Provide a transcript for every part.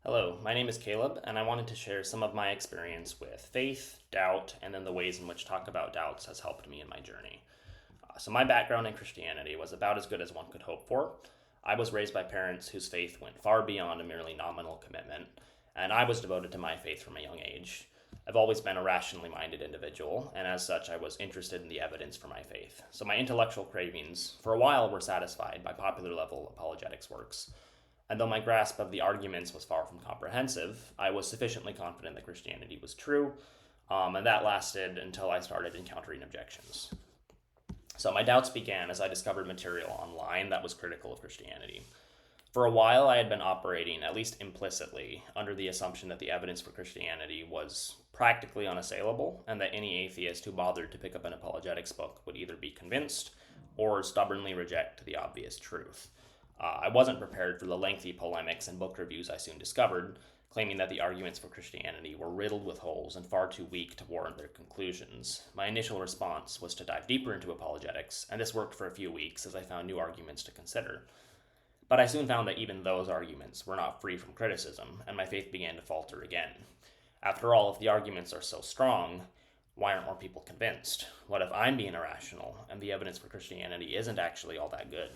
Hello, my name is Caleb, and I wanted to share some of my experience with faith, doubt, and then the ways in which talk about doubts has helped me in my journey. My background in Christianity was about as good as one could hope for. I was raised by parents whose faith went far beyond a merely nominal commitment, and I was devoted to my faith from a young age. I've always been a rationally minded individual, and as such, I was interested in the evidence for my faith. So my intellectual cravings, for a while, were satisfied by popular level apologetics works. And though my grasp of the arguments was far from comprehensive, I was sufficiently confident that Christianity was true, and that lasted until I started encountering objections. So my doubts began as I discovered material online that was critical of Christianity. For a while, I had been operating, at least implicitly, under the assumption that the evidence for Christianity was practically unassailable, and that any atheist who bothered to pick up an apologetics book would either be convinced or stubbornly reject the obvious truth. I wasn't prepared for the lengthy polemics and book reviews I soon discovered, claiming that the arguments for Christianity were riddled with holes and far too weak to warrant their conclusions. My initial response was to dive deeper into apologetics, and this worked for a few weeks as I found new arguments to consider. But I soon found that even those arguments were not free from criticism, and my faith began to falter again. After all, if the arguments are so strong, why aren't more people convinced? What if I'm being irrational, and the evidence for Christianity isn't actually all that good?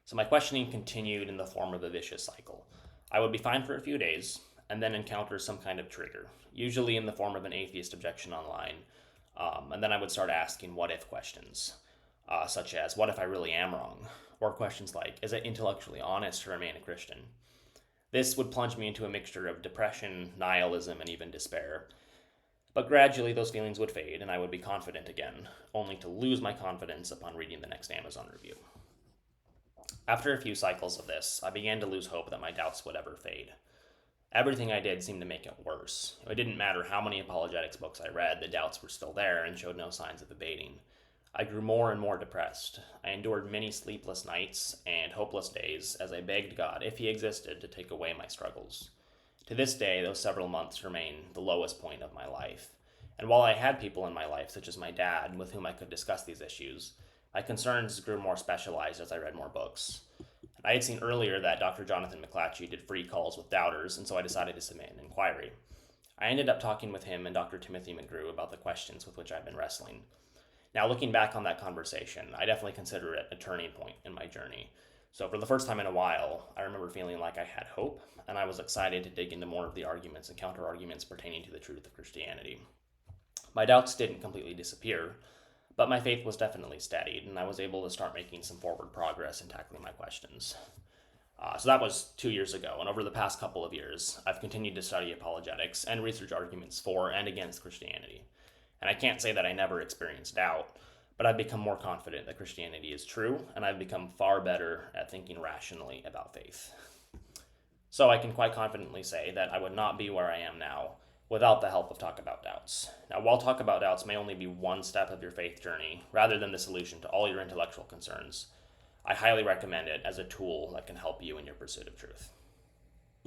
So my questioning continued in the form of a vicious cycle. I would be fine for a few days, and then encounter some kind of trigger, usually in the form of an atheist objection online, and then I would start asking what-if questions, such as, what if I really am wrong? Or questions like, is it intellectually honest to remain a Christian? This would plunge me into a mixture of depression, nihilism, and even despair. But gradually those feelings would fade, and I would be confident again, only to lose my confidence upon reading the next Amazon review. After a few cycles of this, I began to lose hope that my doubts would ever fade. Everything I did seemed to make it worse. It didn't matter how many apologetics books I read, the doubts were still there and showed no signs of abating. I grew more and more depressed. I endured many sleepless nights and hopeless days as I begged God, if He existed, to take away my struggles. To this day, those several months remain the lowest point of my life. And while I had people in my life, such as my dad, with whom I could discuss these issues, my concerns grew more specialized as I read more books. I had seen earlier that Dr. Jonathan McClatchy did free calls with doubters, and so I decided to submit an inquiry. I ended up talking with him and Dr. Timothy McGrew about the questions with which I've been wrestling. Now, looking back on that conversation, I definitely consider it a turning point in my journey. So for the first time in a while, I remember feeling like I had hope, and I was excited to dig into more of the arguments and counter-arguments pertaining to the truth of Christianity. My doubts didn't completely disappear, but my faith was definitely steadied, and I was able to start making some forward progress in tackling my questions. So that was 2 years ago, and over the past couple of years, I've continued to study apologetics and research arguments for and against Christianity. And I can't say that I never experienced doubt, but I've become more confident that Christianity is true, and I've become far better at thinking rationally about faith. So I can quite confidently say that I would not be where I am now without the help of Talk About Doubts. Now, while Talk About Doubts may only be one step of your faith journey, rather than the solution to all your intellectual concerns, I highly recommend it as a tool that can help you in your pursuit of truth.